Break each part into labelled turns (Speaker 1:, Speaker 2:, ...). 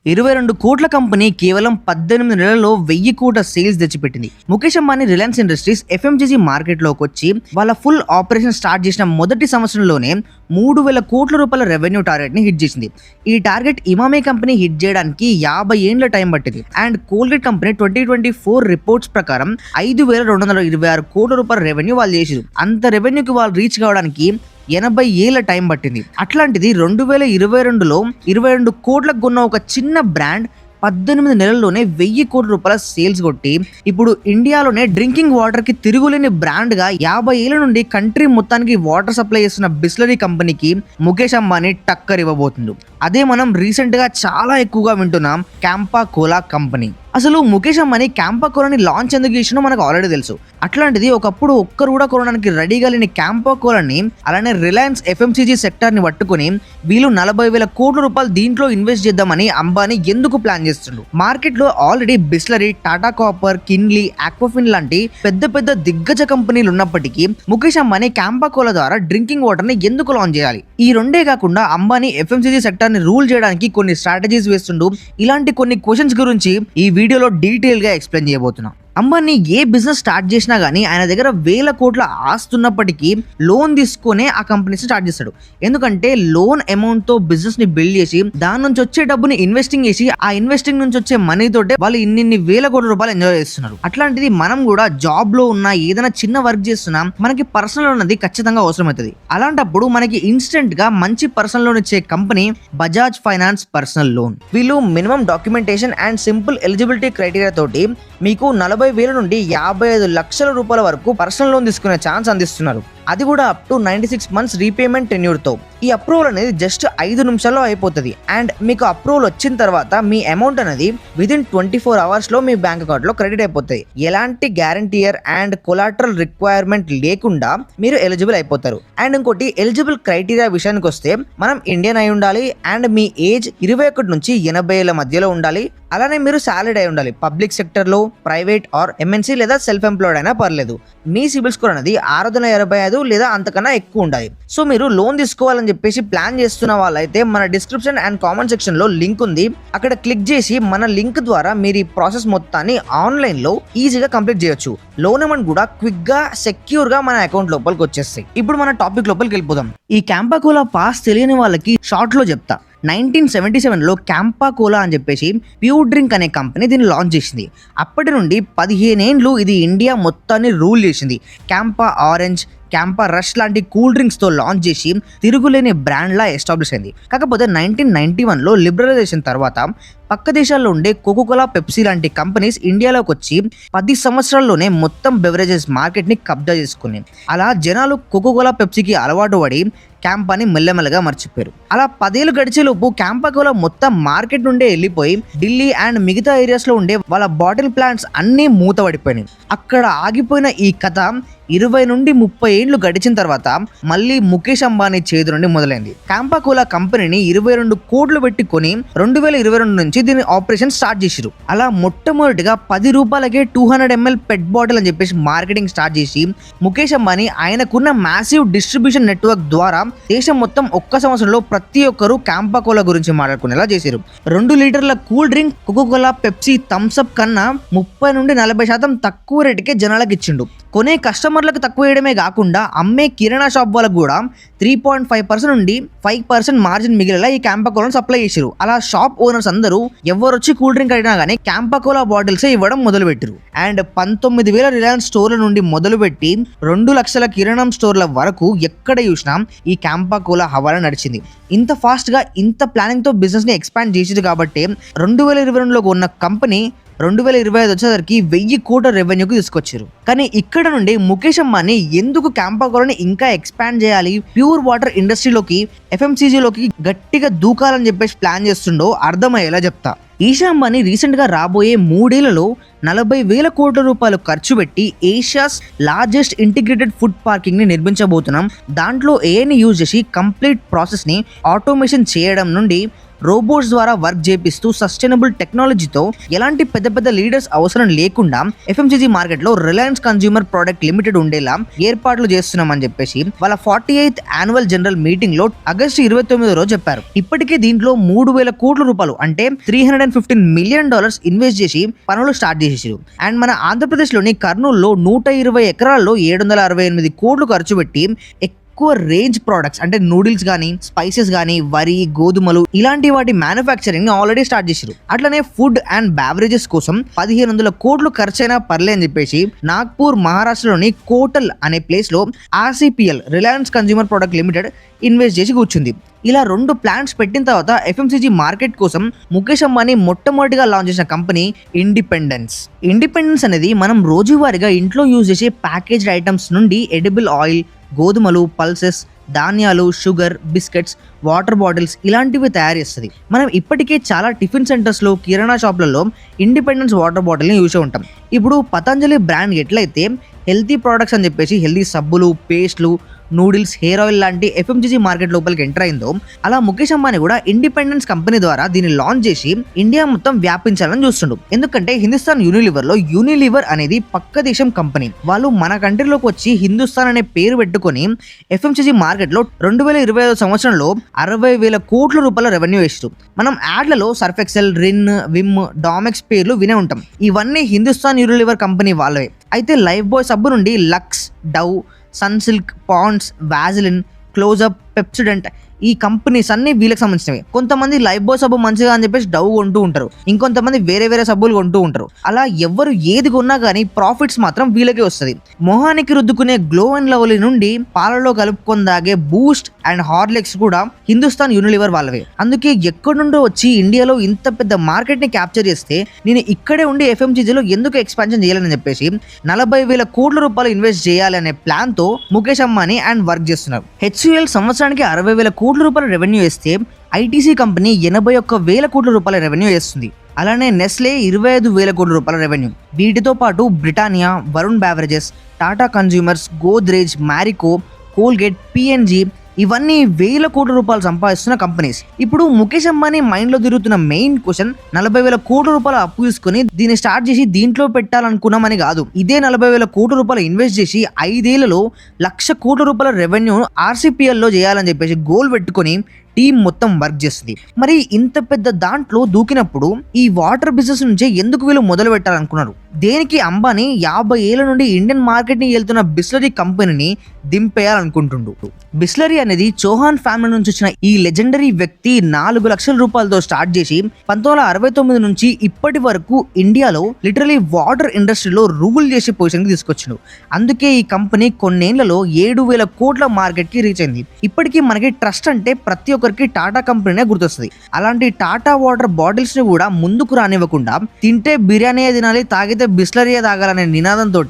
Speaker 1: 22 కోట్ల కంపెనీ కేవలం 18 నెలల్లో 1000 కోట్ల సేల్స్ తెచ్చిపెట్టింది. Mukesh Ambani Reliance industries FMCG మార్కెట్లోకి వచ్చి వాళ్ళ ఫుల్ ఆపరేషన్ స్టార్ట్ చేసిన మొదటి సంవత్సరంలోనే 3000 కోట్ల రూపాయల రెవెన్యూ టార్గెట్ ని హిట్ చేసింది. ఈ టార్గెట్ ఇమామి కంపెనీ హిట్ చేయడానికి 50 ఏండ్ల టైం పట్టింది. అండ్ కోల్గేట్ కంపెనీ 2024 రిపోర్ట్స్ ప్రకారం 5226 కోట్ల రూపాయల రెవెన్యూ వాళ్ళు చేసారు. అంత రెవెన్యూకి వాళ్ళు రీచ్ కావడానికి 80 ఏళ్ల టైం పట్టింది. అట్లాంటిది 2022లో 22 కోట్లకు కొన్న ఒక చిన్న బ్రాండ్ 18 నెలల్లోనే 1000 కోట్ల రూపాయల సేల్స్ కొట్టి ఇప్పుడు ఇండియాలోనే డ్రింకింగ్ వాటర్ కి తిరుగులేని బ్రాండ్ గా 50 ఏళ్ల నుండి కంట్రీ మొత్తానికి వాటర్ సప్లై చేస్తున్న బిస్లరీ కంపెనీకి ముఖేష్ అంబానీ టక్కర్ ఇవ్వబోతుంది. అదే మనం రీసెంట్ గా చాలా ఎక్కువగా వింటున్నాం క్యాంపా కోలా కంపెనీ. అసలు ముఖేష్ అంబానీ క్యాంపా కోలాని లాంచ్ ఎందుకు చేసినో మనకు ఆల్రెడీ తెలుసు. అట్లాంటిది ఒకప్పుడు ఒక్కరు కూడా కొనడానికి రెడీగా లేని క్యాంపా కోలాని అలానే రిలయన్స్ ఎఫ్ఎంసీజీ సెక్టర్ ని పట్టుకుని వీళ్ళు 40,000 కోట్ల రూపాయలు దీంట్లో ఇన్వెస్ట్ చేద్దామని అంబానీ ఎందుకు ప్లాన్ చేస్తుండ్రు? మార్కెట్ లో already Bisleri, Tata copper, Kinley, Aquafina లాంటి పెద్ద పెద్ద దిగ్గజ కంపెనీలు ఉన్నప్పటికీ ముఖేష్ అంబానీ క్యాంపా కోలా ద్వారా డ్రింకింగ్ వాటర్ ని ఎందుకు లాంచ్ చేయాలి? ఈ రెండే కాకుండా అంబానీ ఎఫ్ఎంసీజీ సెక్టర్ ని రూల్ చేయడానికి కొన్ని స్ట్రాటజీస్ వేస్తుండు. ఇలాంటి కొన్ని క్వశ్చన్స్ గురించి ఈ వీడియోలో డీటెయిల్ గా ఎక్స్ప్లెయిన్ చేయబోతున్నా. అంబానీ ఏ బిజినెస్ స్టార్ట్ చేసినా గానీ ఆయన దగ్గర 1000 కోట్ల ఆస్తున్నప్పటికీ లోన్ తీసుకునే ఆ కంపెనీస్ స్టార్ట్ చేస్తాడు. ఎందుకంటే లోన్ అమౌంట్ తో బిజినెస్ ని బిల్డ్ చేసి దాని నుంచి వచ్చే డబ్బుని ఇన్వెస్టింగ్ చేసి ఆ ఇన్వెస్టింగ్ నుంచి వచ్చే మనీ తోటే వాళ్ళు ఇన్ని వేల కోట్ల రూపాయలు ఎంజాయ్ చేస్తున్నారు. అట్లాంటిది మనం కూడా జాబ్ లో ఉన్నా ఏదైనా చిన్న వర్క్ చేస్తున్నా మనకి పర్సనల్ లోన్ అనేది ఖచ్చితంగా అవసరం అవుతుంది. అలాంటప్పుడు మనకి ఇన్స్టెంట్ గా మంచి పర్సనల్ లోన్ ఇచ్చే company Bajaj finance personal loan. వీళ్ళు minimum documentation and simple eligibility criteria తోటి మీకు 40,000 నుండి 55 లక్షల రూపాయల వరకు పర్సనల్ లోన్ తీసుకునే ఛాన్స్ అందిస్తున్నారు. అది కూడా up to 96 months repayment tenure తో. ఈ అప్రూవల్ అనేది జస్ట్ 5 నిమిషాల్లో అయిపోతుంది. అండ్ మీకు అప్రూవల్ వచ్చిన తర్వాత మీ అమౌంట్ అనేది విదిన్ 24 అవర్స్ లో మీ బ్యాంక్ అకౌంట్ లో క్రెడిట్ అయిపోతాయి. ఎలాంటి గ్యారంటీయర్ అండ్ కొలాటరల్ రిక్వైర్మెంట్ లేకుండా మీరు ఎలిజిబుల్ అయిపోతారు. అండ్ ఇంకోటి ఎలిజిబుల్ క్రైటీరియా విషయానికి వస్తే మనం ఇండియన్ అయి ఉండాలి అండ్ మీ ఏజ్ 21 నుంచి 80 ఏళ్ల మధ్యలో ఉండాలి. అలానే మీరు సాలరీ అయి ఉండాలి. పబ్లిక్ సెక్టర్ లో, ప్రైవేట్ ఆర్ ఎంఎన్సీ లేదా సెల్ఫ్ ఎంప్లాయిడ్ అయినా పర్లేదు. మీ సిబిల్ స్కోర్ అనేది 685 లేదా అంతకన్నా ఎక్కువ ఉండాలి. సో మీరు లోన్ తీసుకోవాలని చెప్పేసి ప్లాన్ చేస్తున్న వాళ్ళైతే మన డిస్క్రిప్షన్ అండ్ కామెంట్ సెక్షన్ లో లింక్ ఉంది. అక్కడ క్లిక్ చేసి మన లింక్ ద్వారా మీరు ఈ ప్రాసెస్ మొత్తాన్ని ఆన్లైన్ లో ఈజీగా కంప్లీట్ చేయొచ్చు. లోన్ అమౌంట్ కూడా క్విక్ గా సెక్యూర్ గా మన అకౌంట్ లోపలికి వచ్చేస్తాయి. ఇప్పుడు మన టాపిక్ లోపలికి వెళ్ళిపోదాం. ఈ క్యాంపా కోలా పాస్ తెలియని వాళ్ళకి షార్ట్ లో చెప్తా. 1977లో క్యాంపా కోలా అని చెప్పేసి ప్యూర్ డ్రింక్ అనే కంపెనీ దీన్ని లాంచ్ చేసింది. అప్పటి నుండి 15 ఏండ్లు ఇది ఇండియా మొత్తాన్ని రూల్ చేసింది. క్యాంపా ఆరెంజ్, క్యాంపా రష్ లాంటి కూల్ డ్రింక్స్ తో లాంచ్ చేసి తిరుగులేని బ్రాండ్ లా ఎస్టాబ్లిష్ అయింది. కాకపోతే 1991లో లిబరలైజేషన్ తర్వాత పక్క దేశాల్లో ఉండే కోకోకోలా, పెప్సీ లాంటి కంపెనీస్ ఇండియాలోకి వచ్చి 10 సంవత్సరాల్లోనే మొత్తం బెవరేజెస్ మార్కెట్ ని కబ్జా చేసుకుని అలా జనాలు కోకోకోలా, పెప్సీకి అలవాటు పడి క్యాంపాని మెల్లమెల్లగా మర్చిపోయారు. అలా 10 ఏళ్ళు గడిచేలోపు క్యాంపా కోలా మొత్తం మార్కెట్ నుండే వెళ్ళిపోయి ఢిల్లీ అండ్ మిగతా ఏరియాస్ లో ఉండే వాళ్ళ బాటిల్ ప్లాంట్స్ అన్నీ మూతపడిపోయినాయి. అక్కడ ఆగిపోయిన ఈ కథ 20 నుండి 30 ఏండ్లు గడిచిన తర్వాత మళ్ళీ ముఖేష్ అంబానీ చేతి నుండి మొదలైంది. క్యాంపా కోలా కంపెనీని 22 కోట్లు పెట్టి కొని 2022 నుంచి దీని ఆపరేషన్ స్టార్ట్ చేసిరు. అలా మొట్టమొదటిగా 10 రూపాయలకే 200 ml పెట్ బాటిల్ అని చెప్పేసి మార్కెటింగ్ స్టార్ట్ చేసి ముఖేష్ అంబానీ ఆయనకున్న మ్యాసివ్ డిస్ట్రిబ్యూషన్ నెట్వర్క్ ద్వారా దేశం మొత్తం ఒక్క సంవత్సరంలో ప్రతి ఒక్కరు క్యాంపా కోలా గురించి మాట్లాడుకునేలా చేశారు. 2 లీటర్ల cool drink Coca Cola, Pepsi, Thums Up కన్నా 30 నుండి 40% తక్కువ రేటుకే జనాలకు ఇచ్చిండు. కొనే కస్టమర్లకు తక్కువ వేయడమే కాకుండా అమ్మే కిరాణా షాప్ వాళ్ళకు కూడా 3.5% నుండి 5% మార్జిన్ మిగిలేలా ఈ క్యాంపా కోలాను సప్లై చేశారు. అలా షాప్ ఓనర్స్ అందరూ ఎవరు వచ్చి కూల్ డ్రింక్ అడిగినా కానీ క్యాంపా కోలా బాటిల్సే ఇవ్వడం మొదలు పెట్టారు. అండ్ 19,000 రిలయన్స్ స్టోర్ల నుండి మొదలుపెట్టి 2 లక్షల కిరాణం స్టోర్ల వరకు ఎక్కడ చూసినా ఈ క్యాంపా కోలా హవాలా నడిచింది. ఇంత ఫాస్ట్ గా ఇంత ప్లానింగ్ తో బిజినెస్ ని ఎక్స్పాండ్ చేసింది కాబట్టి 2022లో ఉన్న కంపెనీ 2025 వచ్చేసరికి 1000 కోట్ల రెవెన్యూకి తీసుకొచ్చారు. కానీ ఇక్కడ నుండి ముఖేష్ అంబానీ ఎందుకు క్యాంపా కోలాని ఇంకా ఎక్స్పాండ్ చేయాలి, ప్యూర్ వాటర్ ఇండస్ట్రీలోకి, ఎఫ్ఎంసీజీలోకి గట్టిగా దూకాలని చెప్పేసి ప్లాన్ చేస్తుండో అర్థమయ్యేలా చెప్తా. ఈషా అంబానీ రీసెంట్ గా రాబోయే 3 ఏళ్లలో 40,000 కోట్ల రూపాయలు ఖర్చు పెట్టి Asia's largest integrated food parking ని నిర్మించబోతున్నాం. దాంట్లో ఏఐని యూజ్ చేసి కంప్లీట్ ప్రాసెస్ ని ఆటోమేషన్ చేయడం నుండి రోబోట్స్ ద్వారా వర్క్ చేపిస్తూ సస్టైనబుల్ టెక్నాలజీతో ఎలాంటి పెద్ద పెద్ద లీడర్స్ అవసరం లేకుండా ఎఫ్ఎంసీజీ మార్కెట్ లో రిలయన్స్ కన్స్యూమర్ ప్రొడక్ట్ లిమిటెడ్ ఉండేలా ఏర్పాట్లు చేస్తున్నామని చెప్పేసి వాళ్ళ 48th యాన్యువల్ జనరల్ మీటింగ్ లో ఆగస్టు 29 రోజు చెప్పారు. ఇప్పటికే దీంట్లో 3,000 కోట్ల రూపాయలు అంటే $315 మిలియన్ ఇన్వెస్ట్ చేసి పనులు స్టార్ట్ చేసేసారు. అండ్ మన ఆంధ్రప్రదేశ్ లోని కర్నూలులో 120 ఎకరాల్లో 768 కోట్లు ఖర్చు పెట్టి ఎక్కువ రేంజ్ ప్రొడక్ట్స్ అంటే నూడిల్స్ కానీ స్పైసెస్ కానీ వరి గోధుమలు ఇలాంటి వాటి మ్యానుఫ్యాక్చరింగ్ ఆల్రెడీ స్టార్ట్ చేశారు. అట్లనే ఫుడ్ అండ్ బ్యావరేజెస్ కోసం 1,500 కోట్లు ఖర్చైనా పర్లే అని చెప్పేసి నాగ్పూర్ మహారాష్ట్రలోని కోటల్ అనే ప్లేస్ లో RCPL Reliance consumer product limited invest చేసి కూర్చుంది. ఇలా 2 ప్లాంట్స్ పెట్టిన తర్వాత ఎఫ్ఎంసీజీ మార్కెట్ కోసం ముఖేష్ అంబానీ మొట్టమొదటిగా లాంచ్ చేసిన కంపెనీ ఇండిపెండెన్స్ అనేది మనం రోజువారీగా ఇంట్లో యూజ్ చేసే ప్యాకేజ్డ్ ఐటమ్స్ నుండి ఎడిబుల్ ఆయిల్, గోధుమలు, పల్సెస్, ధాన్యాలు, షుగర్, బిస్కెట్స్, వాటర్ బాటిల్స్ ఇలాంటివి తయారు చేస్తుంది. మనం ఇప్పటికే చాలా టిఫిన్ సెంటర్స్లో, కిరాణా షాప్లలో ఇండిపెండెన్స్ వాటర్ బాటిల్ని యూజ్ ఉంటాం. ఇప్పుడు పతంజలి బ్రాండ్ ఎట్లయితే హెల్తీ ప్రోడక్ట్స్ అని చెప్పేసి హెల్తీ సబ్బులు, పేస్ట్లు, నూడిల్స్, హెయిర్ ఆయిల్ లాంటి ఎఫ్ఎంసీజీ మార్కెట్ లోపలికి ఎంటర్ అయిందో అలా ముఖేష్ అంబానీ కూడా ఇండిపెండెన్స్ కంపెనీ ద్వారా దీన్ని లాంచ్ చేసి ఇండియా మొత్తం వ్యాపించాలని చూస్తుండు. ఎందుకంటే హిందుస్థాన్ యూనిలివర్ అనేది పక్క దేశం కంపెనీ. వాళ్ళు మన కంట్రీలోకి వచ్చి హిందుస్థాన్ అనే పేరు పెట్టుకొని ఎఫ్ఎంసీజీ మార్కెట్ లో 2025 సంవత్సరంలో 60,000 కోట్ల రూపాయల రెవెన్యూ వేసారు. మనం యాడ్లలో సర్ఫ్ ఎక్సెల్, రిన్, విమ్, డామెక్స్ పేర్లు వినే ఉంటాం. ఇవన్నీ హిందుస్థాన్ యూనిలివర్ కంపెనీ వాళ్ళవే. అయితే లైఫ్ బాయ్ సబ్బు నుండి Lux, Dove, Sunsilk, Pond's, Vaseline, Closeup, Pepsodent ఈ కంపెనీస్ అన్ని వీళ్ళకి సంబంధించినవి. కొంతమంది లైఫ్ బాయ్ సబ్బు మంచిగా అని చెప్పేసి డవ్ కొంటూ ఉంటారు, ఇంకొంతమంది వేరే సబ్బులు కొంటూ ఉంటారు. అలా ఎవరు ఏది కొన్నా కానీ ప్రాఫిట్స్ మాత్రం వీళ్ళకే వస్తుంది. మొహానికి రుద్దుకునే గ్లో అండ్ లవ్లీ నుండి పాలలో కలుపుకొని దాగే బూస్ట్ అండ్ హార్లిక్స్ కూడా హిందుస్థాన్ యూనిలివర్ వాళ్ళవే. అందుకే ఎక్కడి నుండో వచ్చి ఇండియాలో ఇంత పెద్ద మార్కెట్ ని క్యాప్చర్ చేస్తే నేను ఇక్కడే ఉండి ఎఫ్ఎంసీజీలో ఎందుకు ఎక్స్పాన్షన్ చేయాలని చెప్పేసి 40,000 కోట్ల రూపాయలు ఇన్వెస్ట్ చేయాలి అనే ప్లాన్ తో ముఖేష్ అంబానీ అండ్ వర్క్ చేస్తున్నారు. HUL సంవత్సరానికి 60,000 కోట్ల రూపాయల రెవెన్యూ వేస్తే ITC కంపెనీ 81,000 కోట్ల రూపాయల రెవెన్యూ వేస్తుంది. అలానే నెస్లే 25,000 కోట్ల రూపాయల రెవెన్యూ. వీటితో పాటు Britannia, Varun beverages, Tata consumers, Godrej, Marico, Colgate, PNG ఇవన్నీ 1,000 కోట్ల రూపాయలు సంపాదిస్తున్న కంపెనీస్. ఇప్పుడు ముఖేష్ అంబానీ మైండ్ లో తిరుగుతున్న మెయిన్ క్వశ్చన్ 40,000 కోట్ల రూపాయలు అప్పు తీసుకుని దీన్ని స్టార్ట్ చేసి దీంట్లో పెట్టాలనుకున్నామని కాదు. ఇదే 40,000 కోట్ల రూపాయలు ఇన్వెస్ట్ చేసి 5 ఏళ్లలో 1,00,000 కోట్ల రూపాయల రెవెన్యూ RCPL లో చేయాలని చెప్పేసి గోల్ పెట్టుకొని టీం మొత్తం వర్క్ చేస్తుంది. మరి ఇంత పెద్ద దాంట్లో దూకినప్పుడు ఈ వాటర్ బిజినెస్ నుంచే ఎందుకు వీళ్ళు మొదలు పెట్టాలనుకున్నారు? దేనికి అంబానీ 50 ఏళ్ల నుండి ఇండియన్ మార్కెట్ ని వెళ్తున్న బిస్లరీ కంపెనీని దింపేయాలనుకుంటుండు. బిస్లరీ అనేది చౌహాన్ ఫ్యామిలీ నుంచి వచ్చిన ఈ లెజెండరీ వ్యక్తి 4 లక్షల రూపాయలతో స్టార్ట్ చేసి 1969 నుంచి ఇప్పటి వరకు ఇండియాలో లిటరలీ వాటర్ ఇండస్ట్రీలో రూల్ చేసే పొజిషన్ కి తీసుకొచ్చిండు. అందుకే ఈ కంపెనీ కొన్నేళ్లలో 7,000 కోట్ల మార్కెట్ కి రీచ్ అయింది. ఇప్పటికీ మనకి ట్రస్ట్ అంటే ప్రతి ఒక్కరికి టాటా కంపెనీనే గుర్తొస్తుంది. అలాంటి టాటా వాటర్ బాటిల్స్ ని కూడా ముందుకు రానివ్వకుండా తింటే బిర్యానీ తినాలి, తాగితే బిస్లరీ తాగాలనే నినాదంతో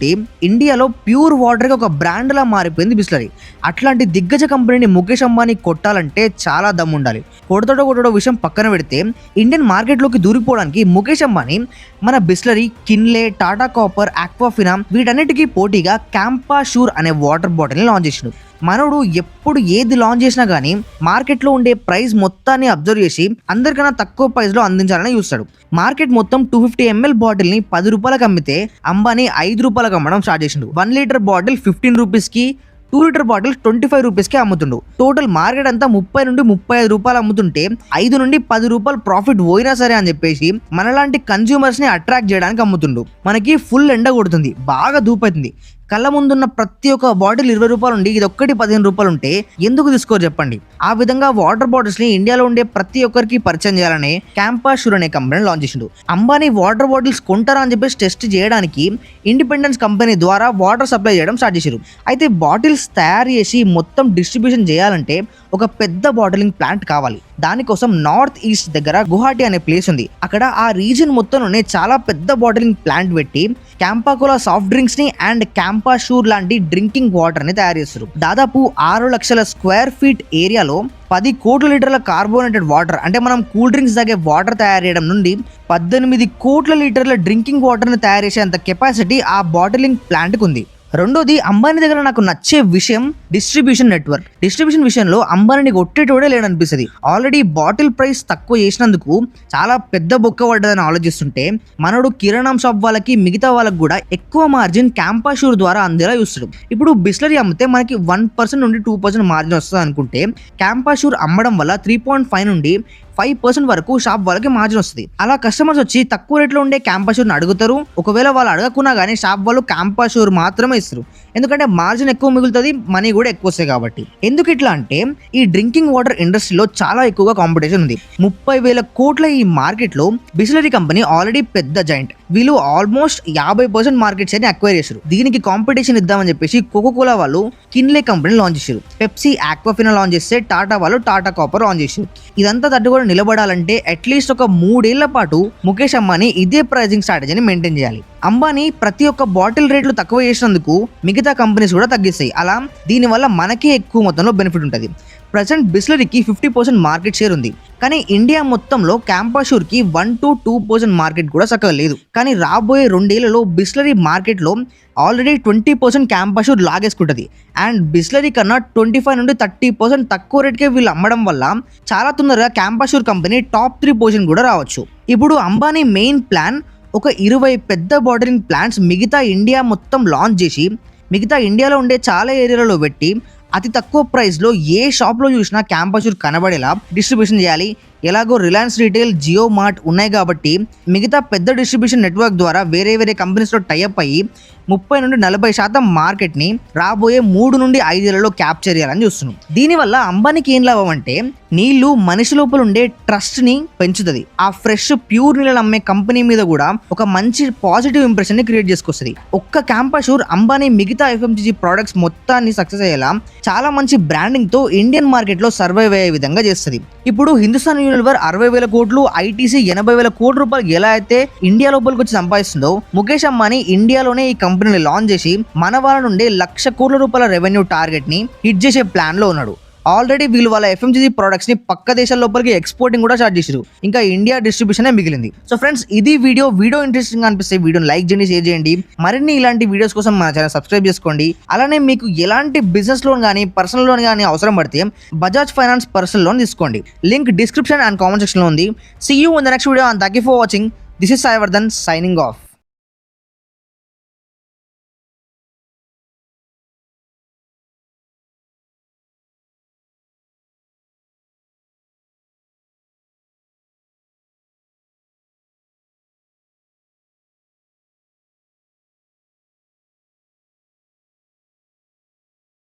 Speaker 1: ఇండియాలో ప్యూర్ వాటర్ కి ఒక బ్రాండ్ లా మారిపోయింది బిస్లరీ. అట్లాంటి దిగ్గజ కంపెనీని ముఖేష్ అంబానీ కొట్టాలంటే చాలా దమ్ము ఉండాలి. కొడతాడో విషయం పక్కన పెడితే ఇండియన్ మార్కెట్ లోకి దూరిపోవడానికి ముఖేష్ అంబానీ మన Bisleri, Kinley, Tata copper, Awkwafina వీటన్నిటికీ పోటీగా క్యాంపా షూర్ అనే వాటర్ బాటిల్ ని లాంచ్ చేసిండు. మనోడు ఎప్పుడు ఏది లాంచ్ చేసినా గానీ మార్కెట్ లో ఉండే ప్రైస్ మొత్తాన్ని అబ్జర్వ్ చేసి అందరికన్నా తక్కువ ప్రైస్ లో అందించాలని చూస్తాడు. మార్కెట్ మొత్తం 250 ml బాటిల్ ని 10 రూపాయలకు అమ్మితే అంబానీ 5 రూపాయలకు అమ్మడం స్టార్ట్ చేసిండు. 1 లీటర్ బాటిల్ 15 రూపీస్ కి, 2 లీటర్ బాటిల్ 25 రూపీస్కి అమ్ముతుండు. టోటల్ మార్కెట్ అంతా 30 నుండి 35 రూపాయలు అమ్ముతుంటే 5 నుండి 10 రూపాయలు ప్రాఫిట్ పోయినా సరే అని చెప్పేసి మనలాంటి కన్స్యూమర్స్ ని అట్రాక్ట్ చేయడానికి అమ్ముతుండు. మనకి ఫుల్ ఎండ కొడుతుంది, బాగా ధూపవుతుంది. కళ్ళ ముందున్న ప్రతి ఒక్క బాటిల్ 20 రూపాయలు ఉండి ఇది ఒక్కటి 15 రూపాయలు ఉంటే ఎందుకు తీసుకోరు చెప్పండి? ఆ విధంగా వాటర్ బాటిల్స్ ని ఇండియాలో ఉండే ప్రతి ఒక్కరికి పరిచయం చేయాలని క్యాంపా షూర్ అనే కంపెనీ లాంచ్ చేసిండు. అంబానీ వాటర్ బాటిల్స్ కొంటారా అని చెప్పేసి టెస్ట్ చేయడానికి ఇండిపెండెన్స్ కంపెనీ ద్వారా వాటర్ సప్లై చేయడం స్టార్ట్ చేశారు. అయితే బాటిల్స్ తయారు చేసి మొత్తం డిస్ట్రిబ్యూషన్ చేయాలంటే ఒక పెద్ద బాటిలింగ్ ప్లాంట్ కావాలి. దానికోసం నార్త్ ఈస్ట్ దగ్గర గువాహటి అనే ప్లేస్ ఉంది. అక్కడ ఆ రీజన్ మొత్తంలోనే చాలా పెద్ద బాటిలింగ్ ప్లాంట్ పెట్టి క్యాంపా కోలా సాఫ్ట్ డ్రింక్స్ ని అండ్ క్యాంపా షూర్ లాంటి డ్రింకింగ్ వాటర్ ని తయారు చేస్తారు. దాదాపు 6 లక్షల స్క్వేర్ ఫీట్ ఏరియాలో 10 కోట్ల లీటర్ల కార్బోనేటెడ్ వాటర్ అంటే మనం కూల్ డ్రింక్స్ తాగే వాటర్ తయారు చేయడం నుండి 18 కోట్ల లీటర్ల డ్రింకింగ్ వాటర్ ని తయారు చేసేంత కెపాసిటీ ఆ బాటిలింగ్ ప్లాంట్ కి ఉంది. రెండోది అంబానీ దగ్గర నాకు నచ్చే విషయం డిస్ట్రిబ్యూషన్ నెట్వర్క్. డిస్ట్రిబ్యూషన్ విషయంలో అంబానీని కొట్టేటోడే లేడనిపిస్తుంది. ఆల్రెడీ బాటిల్ ప్రైస్ తక్కువ చేసినందుకు చాలా పెద్ద బొక్క పడ్డదని ఆలోచిస్తుంటే మనోడు కిరాణం షాప్ వాళ్ళకి మిగతా వాళ్ళకి కూడా ఎక్కువ మార్జిన్ క్యాంపాషూర్ ద్వారా అందేలా చూస్తాడు. ఇప్పుడు బిస్లరీ అమ్మితే మనకి 1% నుండి 2% మార్జిన్ వస్తుంది అనుకుంటే క్యాంపాషూర్ అమ్మడం వల్ల 3.5 నుండి 5% వరకు షాప్ వాళ్ళకి మార్జిన్ వస్తుంది. అలా కస్టమర్స్ వచ్చి తక్కువ రేట్లో ఉండే క్యాంపాషూర్ని అడుగుతారు. ఒకవేళ వాళ్ళు అడగకున్నా కానీ షాప్ వాళ్ళు క్యాంపాషూర్ మాత్రమే ఇస్తారు. ఎందుకంటే మార్జిన్ ఎక్కువ మిగులుతుంది, మనీ కూడా ఎక్కువ వస్తాయి కాబట్టి. ఎందుకు ఇట్లా అంటే ఈ డ్రింకింగ్ వాటర్ ఇండస్ట్రీలో చాలా ఎక్కువగా కాంపిటీషన్ ఉంది. 30,000 కోట్ల ఈ మార్కెట్లో బిస్లరీ కంపెనీ ఆల్రెడీ పెద్ద జాయింట్. వీళ్ళు ఆల్మోస్ట్ 50% మార్కెట్ షేర్ని అక్వైర్ చేశారు. దీనికి కాంపిటీషన్ ఇద్దామని చెప్పేసి కోకోకోలా వాళ్ళు కిన్లే కంపెనీ లాంచ్ చేశారు. పెప్సీ ఆక్వాఫినా లాంచ్ చేస్తే టాటా వాళ్ళు టాటా కాపర్ లాంచ్ చేశారు. ఇదంతా తట్టుకొని నిలబడాలంటే అట్లీస్ట్ ఒక 3 ఏళ్ల పాటు ముఖేష్ అంబానీ ఇదే ప్రైజింగ్ స్ట్రాటజీని మెయింటైన్ చేయాలి. అంబానీ ప్రతి ఒక్క బాటిల్ రేట్లు తక్కువ చేసినందుకు మిగతా కంపెనీస్ కూడా తగ్గిస్తాయి. అలా దీనివల్ల మనకే ఎక్కువ మొత్తంలో బెనిఫిట్ ఉంటుంది. ప్రజెంట్ బిస్లరీకి 50% మార్కెట్ షేర్ ఉంది. కానీ ఇండియా మొత్తంలో క్యాంపాషూర్కి 1 to 2% మార్కెట్ కూడా చక్కగా లేదు. కానీ రాబోయే 2 ఏళ్లలో బిస్లరీ మార్కెట్లో ఆల్రెడీ 20% క్యాంపాషూర్ లాగేసుకుంటుంది. అండ్ బిస్లరీ కన్నా 25 నుండి 30% తక్కువ రేట్కే వీళ్ళు అమ్మడం వల్ల చాలా తొందరగా క్యాంపాషూర్ కంపెనీ టాప్ 3 పొజిషన్ కూడా రావచ్చు. ఇప్పుడు అంబానీ మెయిన్ ప్లాన్ ఒక 20 పెద్ద బాటిలింగ్ ప్లాంట్స్ మిగతా ఇండియా మొత్తం లాంచ్ చేసి మిగతా ఇండియాలో ఉండే చాలా ఏరియాలలో పెట్టి అతి తక్కువ ప్రైస్లో ఏ షాప్లో చూసినా క్యాంపాషూర్ కనబడేలా డిస్ట్రిబ్యూషన్ చేయాలి. ఎలాగో రిలయన్స్ రీటైల్, జియో మార్ట్ ఉన్నాయి కాబట్టి మిగతా పెద్ద డిస్ట్రిబ్యూషన్ నెట్వర్క్ ద్వారా వేరే కంపెనీస్లో టైఅప్ అయ్యి 30 నుండి 40% మార్కెట్ని రాబోయే 3 నుండి 5 ఏళ్లలో క్యాప్చర్ చేయాలని చూస్తున్నాం. దీనివల్ల అంబానీకి ఏం లాభం అంటే నీళ్లు మనిషి లోపల ఉండే ట్రస్ట్ని పెంచుతుంది. ఆ ఫ్రెష్ ప్యూర్ నీళ్ళని అమ్మే కంపెనీ మీద కూడా ఒక మంచి పాజిటివ్ ఇంప్రెషన్ని క్రియేట్ చేసుకొస్తుంది. ఒక్క క్యాంపాషూర్ అంబానీ మిగతా FMCG ప్రోడక్ట్స్ మొత్తాన్ని సక్సెస్ అయ్యేలా చాలా మంచి బ్రాండింగ్తో ఇండియన్ మార్కెట్లో సర్వైవ్ అయ్యే విధంగా చేస్తుంది. ఇప్పుడు హిందుస్థాన్ యూనిలివర్ 60,000 కోట్లు, ఐటీసీ 80,000 కోట్ల రూపాయలు ఎలా అయితే ఇండియా లోపలికి వచ్చి సంపాదిస్తుందో ముఖేష్ అంబానీ ఇండియాలోనే ఈ కంపెనీని లాంచ్ చేసి మన వాళ్ళ నుండి 1,00,000 కోట్ల రూపాయల రెవెన్యూ టార్గెట్ ని హిట్ చేసే ప్లాన్ లో ఉన్నాడు. ఆల్రెడీ వీళ్ళు వాళ్ళ FMCG ప్రొడక్ట్స్ ని పక్క దేశాల లోపలికి ఎక్స్పోర్టింగ్ కూడా స్టార్ట్ చేశారు. ఇంకా ఇండియా డిస్ట్రిబ్యూషన్ మిగిలింది. సో ఫ్రెండ్స్, ఇది వీడియో ఇంట్రెస్టింగ్ అనిపిస్తే వీడియోని లైక్ చేయండి, షేర్ చేయండి. మరిన్ని ఇలాంటి వీడియోస్ కోసం మన ఛానల్ సబ్స్క్రైబ్ చేసుకోండి. అలానే మీకు ఎలాంటి బిజినెస్ లోన్ కానీ పర్సనల్ లోన్ కానీ అవసరం పడితే బజాజ్ ఫైనాన్స్ పర్సనల్ లోన్ తీసుకోండి. Link description and comment section లో ఉంది. See you in the next video and thank you for watching. This is Sai Vardhan signing of.